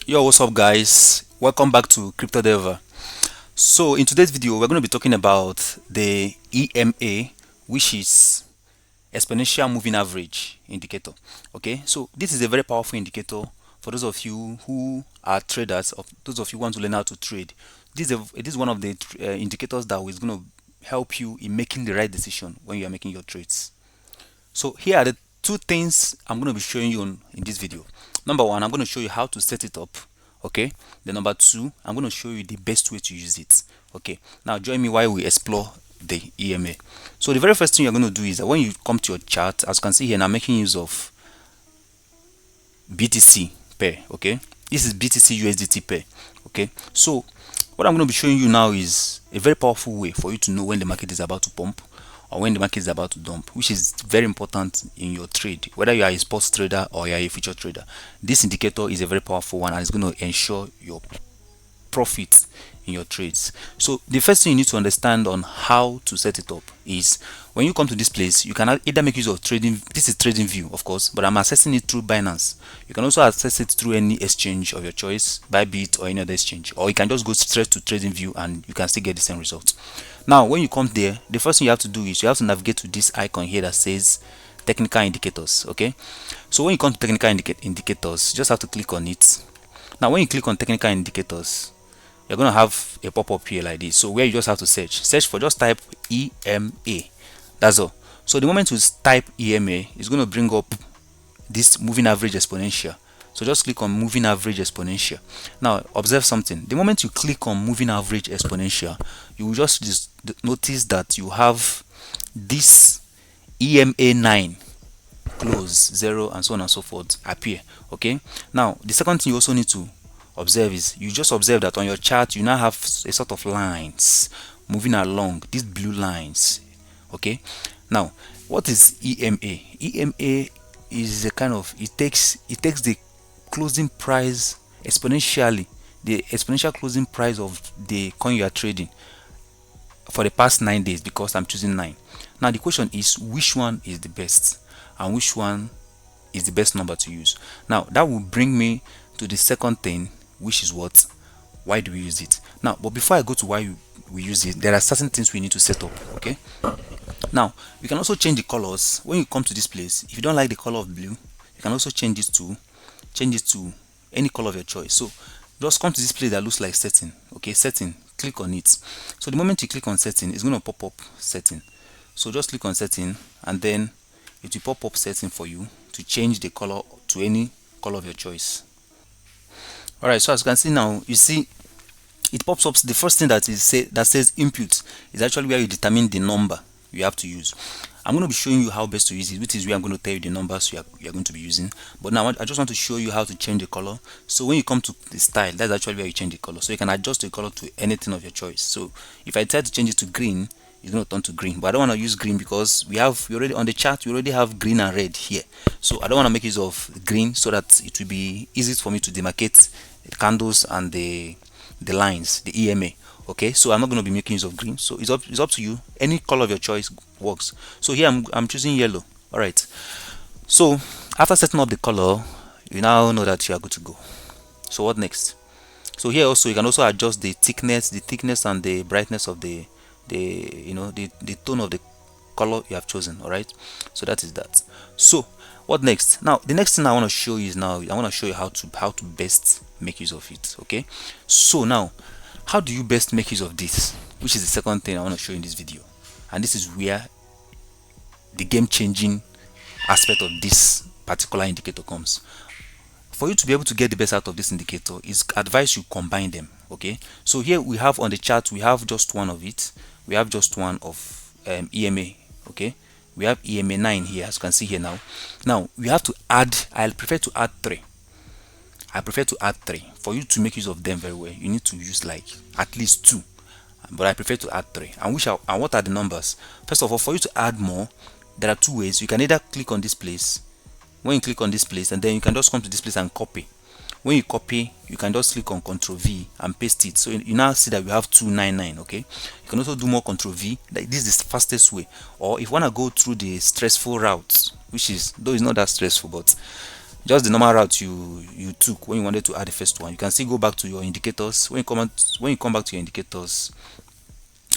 Yo, what's up guys? Welcome back to Crypto Dever. So in today's video, we're going to be talking about the EMA, which is Exponential Moving Average indicator. Okay, so this is a very powerful indicator for those of you who are traders, or those of you who want to learn how to trade. This is one of the indicators that is going to help you in making the right decision when you are making your trades. So here are the two things I'm going to be showing you in this video. Number one, I'm going to show you how to set it up. Okay. Then number two, I'm going to show you the best way to use it. Okay. Now join me while we explore the EMA. So the very first thing you're going to do is that when you come to your chart, as you can see here, I'm making use of BTC pair. Okay. This is BTC USDT pair. Okay. So what I'm going to be showing you now is a very powerful way for you to know when the market is about to pump or when the market is about to dump, which is very important in your trade, whether you are a sports trader or you are a future trader. This indicator is a very powerful one and it's going to ensure your profit in your trades. So the first thing you need to understand on how to set it up is when you come to this place, you can either make use of trading. This is trading view, of course, but I'm accessing it through Binance. You can also access it through any exchange of your choice, Bybit or any other exchange, or you can just go straight to trading view and you can still get the same result. Now when you come there, the first thing you have to do is you have to navigate to this icon here that says technical indicators. Okay, so when you come to technical indicators, you just have to click on it. Now when you click on technical indicators, you're going to have a pop-up here like this, so where you just have to search for, just type EMA. That's all. So the moment you type EMA, it's going to bring up this moving average exponential. So just click on moving average exponential. Now observe something. The moment you click on moving average exponential, you will just notice that you have this EMA 9 close 0 and so on and so forth appear. Okay, now the second thing you also need to observe is you just observe that on your chart you now have a sort of lines moving along, these blue lines. Okay, now what is EMA? EMA is a kind of, it takes the closing price exponentially, the exponential closing price of the coin you are trading for the past 9 days, because I'm choosing 9. Now the question is, which one is the best and which one is the best number to use? Now that will bring me to the second thing, which is what, why do we use it? Now, but before I go to why we use it, there are certain things we need to set up. Okay, now you can also change the colors. When you come to this place, if you don't like the color of blue, you can also change it to any color of your choice. So just come to this place that looks like setting. Okay, setting, click on it. So the moment you click on setting, it's going to pop up setting. So just click on setting and then it will pop up setting for you to change the color to any color of your choice. Alright, so as you can see now, you see it pops up. The first thing that says input is actually where you determine the number you have to use. I'm going to be showing you how best to use it, which is where I'm going to tell you the numbers you are going to be using. But now I just want to show you how to change the color. So when you come to the style, that's actually where you change the color. So you can adjust the color to anything of your choice. So if I decide to change it to green, it's going to turn to green, but I don't want to use green because we already on the chart, we already have green and red here. So I don't want to make use of green so that it will be easy for me to demarcate the candles and the lines, the EMA. Okay, so I'm not going to be making use of green. So it's up to you. Any color of your choice works. So here I'm choosing yellow. All right, so after setting up the color, you now know that you are good to go. So what next? So here also you can also adjust the thickness and the brightness of the tone of the color you have chosen. All right, so that is that. So what next? Now the next thing I want to show you is, now I want to show you how to best make use of it. Okay, so now how do you best make use of this, which is the second thing I want to show you in this video, and this is where the game-changing aspect of this particular indicator comes. For you to be able to get the best out of this indicator, is advise you combine them. Okay, so here we have on the chart, we have just one of it. We have just one of EMA. Okay, we have EMA 9 here, as you can see here. Now we have to add, I prefer to add 3. For you to make use of them very well, you need to use like at least 2, but I prefer to add 3. And what are the numbers? First of all, for you to add more, there are 2 ways. You can either click on this place. When you click on this place, and then you can just come to this place and copy. When you copy, you can just click on Ctrl V and paste it. So you now see that we have 299. Okay, you can also do more Ctrl V. Like, this is the fastest way. Or if you want to go through the stressful route, which is, though it's not that stressful, but just the normal route you took when you wanted to add the first one. You can still go back to your indicators. When you come back to your indicators,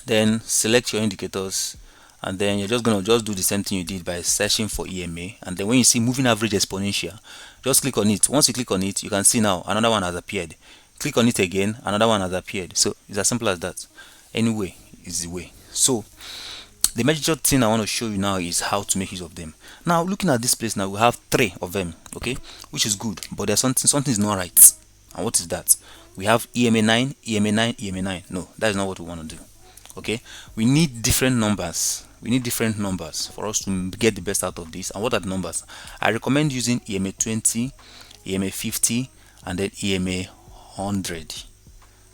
then select your indicators, and then you're just gonna just do the same thing you did by searching for EMA. And then when you see moving average exponential, just click on it. Once you click on it, you can see now another one has appeared. Click on it again, another one has appeared. So it's as simple as that. Anyway is the way. So the major thing I want to show you now is how to make use of them. Now looking at this place, now we have 3 of them, okay, which is good, but there's something is not right. And what is that? We have EMA 9, EMA 9, EMA 9. No, that is not what we want to do. Okay, we need different numbers. We need different numbers for us to get the best out of this. And what are the numbers? I recommend using EMA 20, EMA 50, and then EMA 100.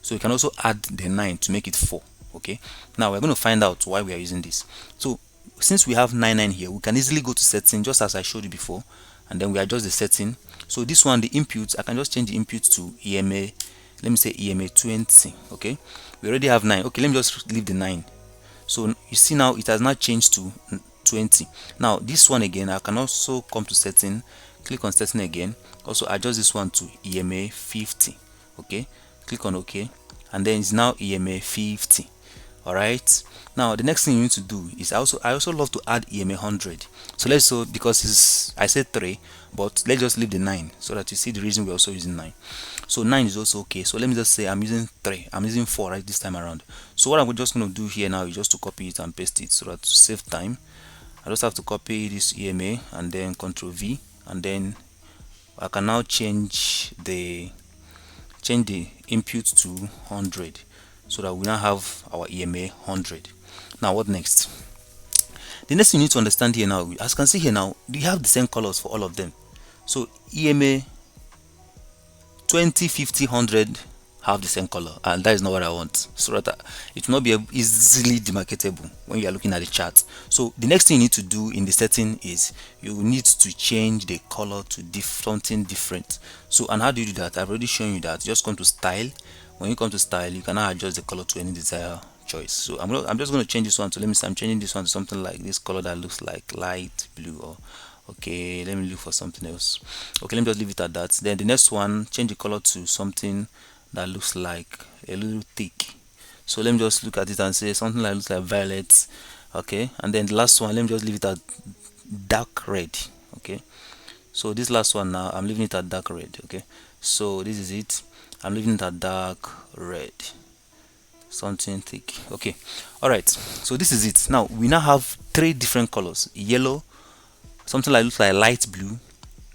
So you can also add the 9 to make it 4. Okay, now we're going to find out why we are using this. So since we have 99 here, we can easily go to setting, just as I showed you before, and then we adjust the setting. So this one, the input, I can just change the input to EMA, let me say EMA 20. Okay, we already have 9. Okay, let me just leave the 9. So you see now it has now changed to 20. Now this one again, I can also come to setting, click on setting again, also adjust this one to EMA 50. Okay, click on OK, and then it's now EMA 50. All right, now the next thing you need to do is I also love to add EMA 100. So let's, so because I said 3, but let's just leave the 9 so that you see the reason we're also using 9. So 9 is also okay. So let me just say I'm using 3, I'm using 4 right this time around. So what I'm just going to do here now is just to copy it and paste it so that to save time. I just have to copy this EMA and then Ctrl V, and then I can now change the input to 100 so that we now have our EMA 100. Now what next? The next thing you need to understand here now, as you can see here now, we have the same colors for all of them. So EMA 20, 50, 100 have the same color, and that is not what I want, so that it will not be easily demarketable when you are looking at the chart. So the next thing you need to do in the setting is you need to change the color to something different. So, and how do you do that? I've already shown you that. Just come to style. When you come to style, you can now adjust the color to any desired choice. So I'm just going to change this one to, let me say I'm changing this one to something like this color that looks like light blue, or okay, let me look for something else. Okay, let me just leave it at that. Then the next one, change the color to something that looks like a little thick. So let me just look at it and say something that looks like violet. Okay, and then the last one, let me just leave it at dark red. Okay, so this last one now, I'm leaving it at dark red. Okay, so this is it. I'm leaving it at dark red, something thick. Okay, all right, so this is it. Now we now have 3 different colors: yellow, something like looks like light blue,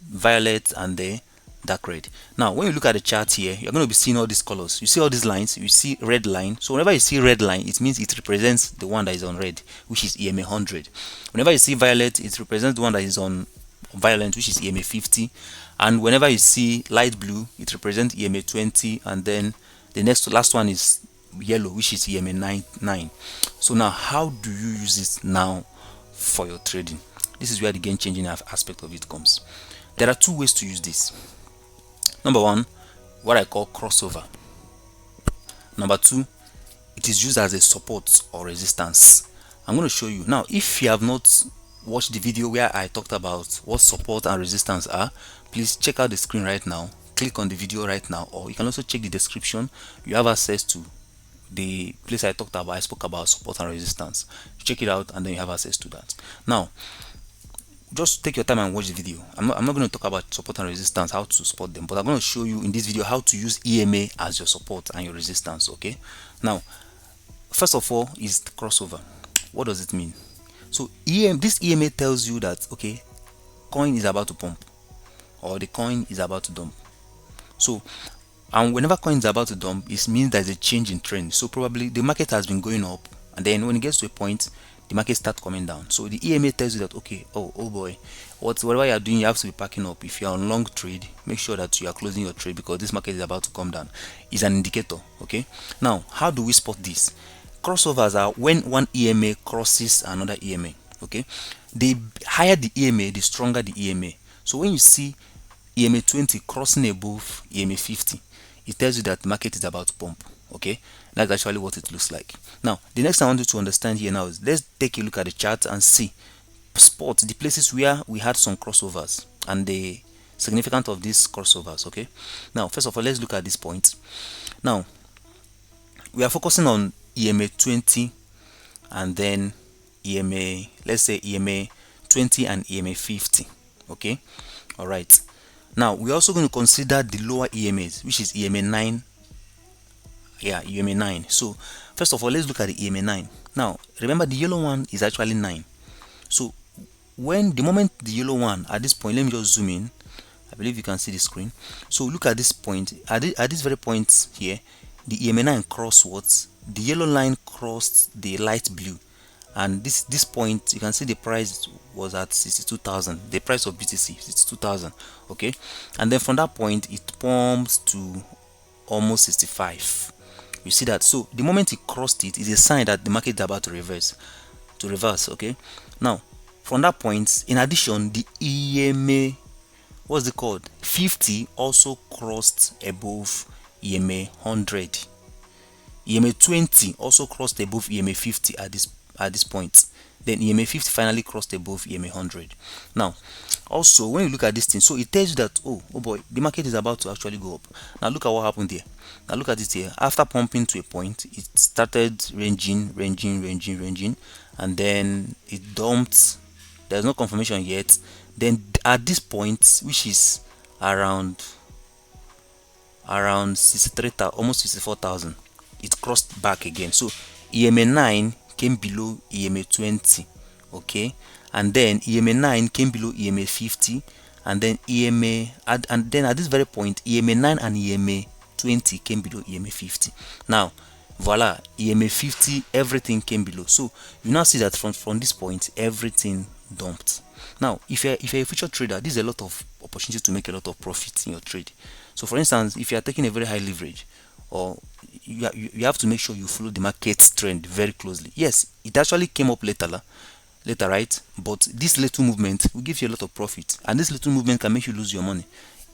violet, and the dark red. Now when you look at the chart here, you're going to be seeing all these colors. You see all these lines, you see red line. So whenever you see red line, it means it represents the one that is on red, which is EMA 100. Whenever you see violet, it represents the one that is on violet, which is EMA 50. And whenever you see light blue, it represents EMA 20. And then the last one is yellow, which is EMA 9. So now how do you use it now for your trading? This is where the game changing aspect of it comes. There are 2 ways to use this. Number 1, what I call crossover. Number 2, it is used as a support or resistance. I'm going to show you now. If you have not watched the video where I talked about what support and resistance are, please check out the screen right now, click on the video right now, or you can also check the description. You have access to the place I spoke about support and resistance. Check it out and then you have access to that. Now just take your time and watch the video. I'm not going to talk about support and resistance, how to spot them, but I'm going to show you in this video how to use EMA as your support and your resistance. Okay, now first of all is the crossover. What does it mean? So this EMA tells you that, okay, coin is about to pump or the coin is about to dump. So, and whenever coin is about to dump, it means there's a change in trend. So probably the market has been going up, and then when it gets to a point, the market starts coming down. So the EMA tells you that, okay, oh boy, whatever you are doing, you have to be packing up. If you are on long trade, make sure that you are closing your trade because this market is about to come down. It's an indicator. Okay, now how do we spot this? Crossovers are when one EMA crosses another EMA. Okay, the higher the EMA, the stronger the EMA. So when you see EMA 20 crossing above EMA 50, it tells you that the market is about to pump. Okay, that's actually what it looks like. Now the next thing I want you to understand here now is, let's take a look at the chart and spot the places where we had some crossovers and the significance of these crossovers. Okay, now first of all, let's look at this point. Now we are focusing on EMA 20 and then EMA, let's say EMA 20 and EMA 50. Okay, all right. Now we're also going to consider the lower EMAs, which is EMA 9. Yeah, EMA 9. So first of all, let's look at the EMA 9. Now remember, the yellow one is actually 9. So when the moment the yellow one at this point, let me just zoom in. I believe you can see the screen. So look at this point. At this very point here, the EMA 9 crossed what? The yellow line crossed the light blue, and this point you can see the price was at 62,000. The price of BTC 62,000. Okay, and then from that point it pumps to almost 65. You see that? So the moment it crossed it is a sign that the market is about to reverse. Okay, now from that point, in addition, the EMA, what's it called, 50 also crossed above EMA 100. EMA 20 also crossed above EMA 50 at this point. Then EMA 50 finally crossed above EMA 100. Now also, when you look at this thing, so it tells you that oh boy, the market is about to actually go up. Now look at what happened here. Now look at it here. After pumping to a point, it started ranging, and then it dumped. There's no confirmation yet. Then at this point, which is around 63,000, almost 64,000, it crossed back again. So EMA 9 came below EMA 20. Okay, and then EMA 9 came below EMA 50, and then and then at this very point, EMA 9 and EMA 20 came below EMA 50. Now voila, EMA 50, everything came below. So you now see that from this point, everything dumped. Now if you're a future trader, this is a lot of opportunity to make a lot of profit in your trade. So for instance, if you are taking a very high leverage, or you have to make sure you follow the market trend very closely. Yes, it actually came up later, right? But this little movement will give you a lot of profit, and this little movement can make you lose your money,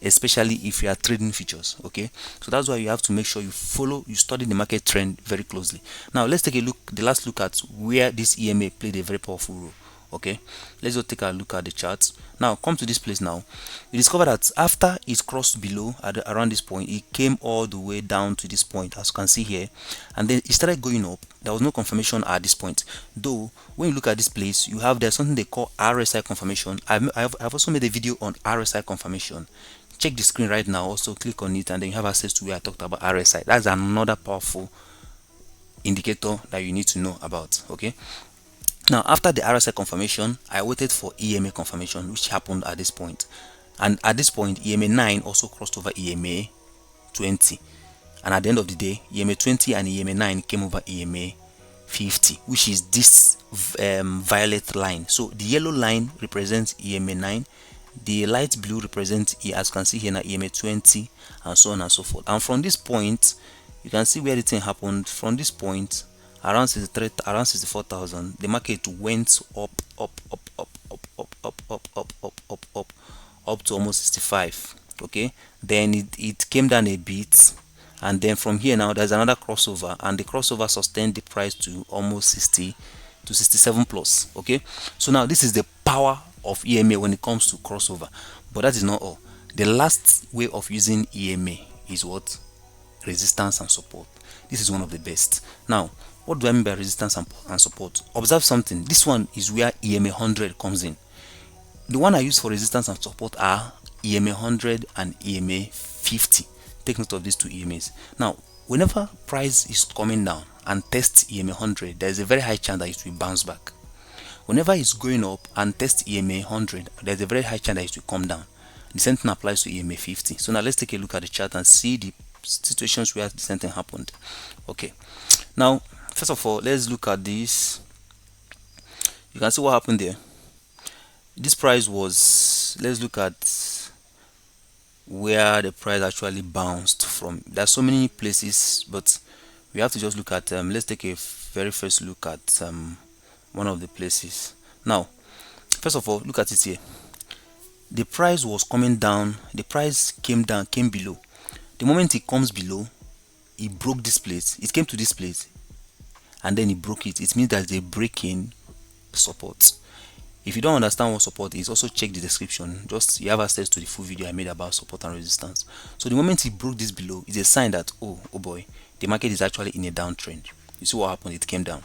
especially if you are trading futures. Okay, so that's why you have to make sure you study the market trend very closely. Now let's take a look, the last look at where this EMA played a very powerful role. Okay, let's just take a look at the charts. Now come to this place. Now you discover that after it crossed below around this point, it came all the way down to this point, as you can see here, and then it started going up. There was no confirmation at this point, though. When you look at this place, there's something they call RSI confirmation. I've also made a video on RSI confirmation. Check the screen right now, also click on it, and then you have access to where I talked about RSI. That's another powerful indicator that you need to know about. Okay, now after the RSI confirmation, I waited for EMA confirmation, which happened at this point. And at this point, EMA 9 also crossed over EMA 20, and at the end of the day, EMA 20 and EMA 9 came over EMA 50, which is this violet line. So the yellow line represents EMA 9, the light blue represents, as you can see here now, EMA 20, and so on and so forth. And from this point, you can see where the thing happened. From this point, around 64,000, the market went up to almost 65. Okay, then it came down a bit, and then from here now there's another crossover, and the crossover sustained the price to almost 60 to 67 plus. Okay, so now this is the power of EMA when it comes to crossover. But that is not all. The last way of using EMA is what? Resistance and support. This is one of the best. Now what do I mean by resistance and support? Observe something. This one is where EMA 100 comes in. The one I use for resistance and support are EMA 100 and EMA 50. Take note of these two EMAs. Now whenever price is coming down and tests EMA 100, there is a very high chance that it will bounce back. Whenever it's going up and tests EMA 100, there's a very high chance that it will come down. The same thing applies to EMA 50. So now let's take a look at the chart and see the situations where the same thing happened. Okay, now first of all, let's look at this. You can see what happened there. This price was, let's look at where the price actually bounced from. There's so many places, but we have to just look at let's take a very first look at one of the places. Now first of all, look at it here. The price was coming down, the price came below. The moment it comes below, it broke this place, it came to this place, and then it broke it. It means that they break in support. If you don't understand what support is, also check the description. Just you have access to the full video I made about support and resistance. So the moment it broke this below, it's a sign that oh boy, the market is actually in a downtrend. You see what happened? It came down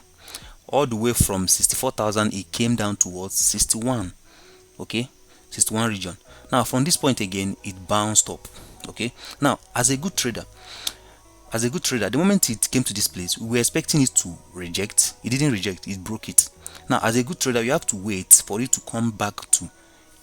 all the way from 64,000. It came down towards 61. Okay, 61 region. Now from this point again, it bounced up. Okay, now as a good trader, the moment it came to this place, we were expecting it to reject. It didn't reject, it broke it. Now as a good trader, you have to wait for it to come back to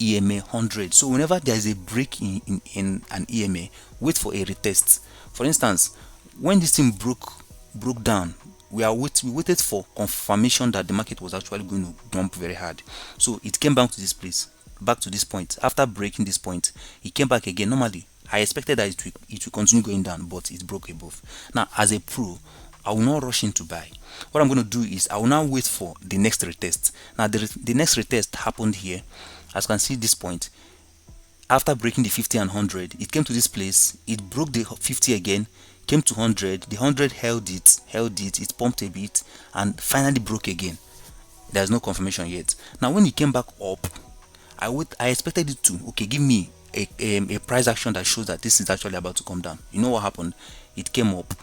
EMA 100. So whenever there is a break in an EMA, wait for a retest. For instance, when this thing broke down, we waited for confirmation that the market was actually going to dump very hard. So it came back to this place, back to this point. After breaking this point, it came back again. Normally I expected that it will continue going down, but it broke above. Now as a pro, I will not rush in to buy. What I'm going to do is I will now wait for the next retest. Now the next retest happened here. As you can see this point, after breaking the 50 and 100, it came to this place, it broke the 50 again, came to 100, the 100 held it, it pumped a bit, and finally broke again. There's no confirmation yet. Now when it came back up, I expected it to give me a price action that shows that this is actually about to come down. You know what happened? It came up.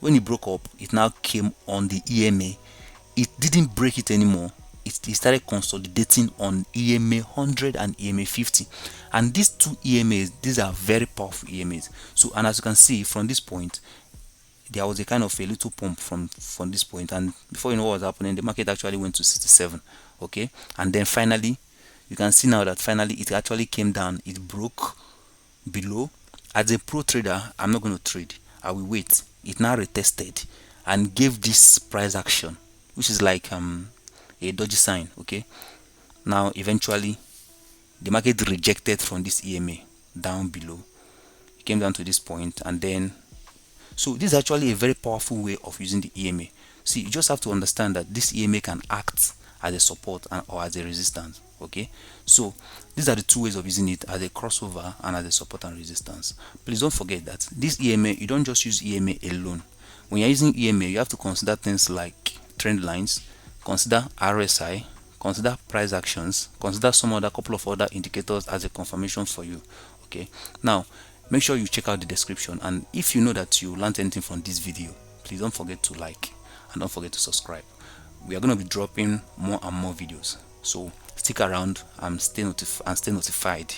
When it broke up, it now came on the EMA. It didn't break it anymore. It started consolidating on EMA 100 and EMA 50, and these two EMAs, these are very powerful EMAs. So, and as you can see from this point, there was a kind of a little pump from this point, and before you know what was happening, the market actually went to 67. Okay, and then finally you can see now that finally it actually came down. It broke below. As a pro trader, I'm not going to trade. I will wait. It now retested and gave this price action, which is like a dodgy sign. Okay, now eventually the market rejected from this EMA down below. It came down to this point, and then so this is actually a very powerful way of using the EMA. See, you just have to understand that this EMA can act as a support or as a resistance. Okay, so these are the two ways of using it, as a crossover and as a support and resistance. Please don't forget that this EMA, you don't just use EMA alone. When you're using EMA, you have to consider things like trend lines, consider RSI, consider price actions, consider some other couple of other indicators as a confirmation for you. Okay, now make sure you check out the description, and if you know that you learned anything from this video, please don't forget to like and don't forget to subscribe. We are going to be dropping more and more videos, so stick around and stay notified.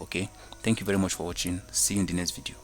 Okay, thank you very much for watching. See you in the next video.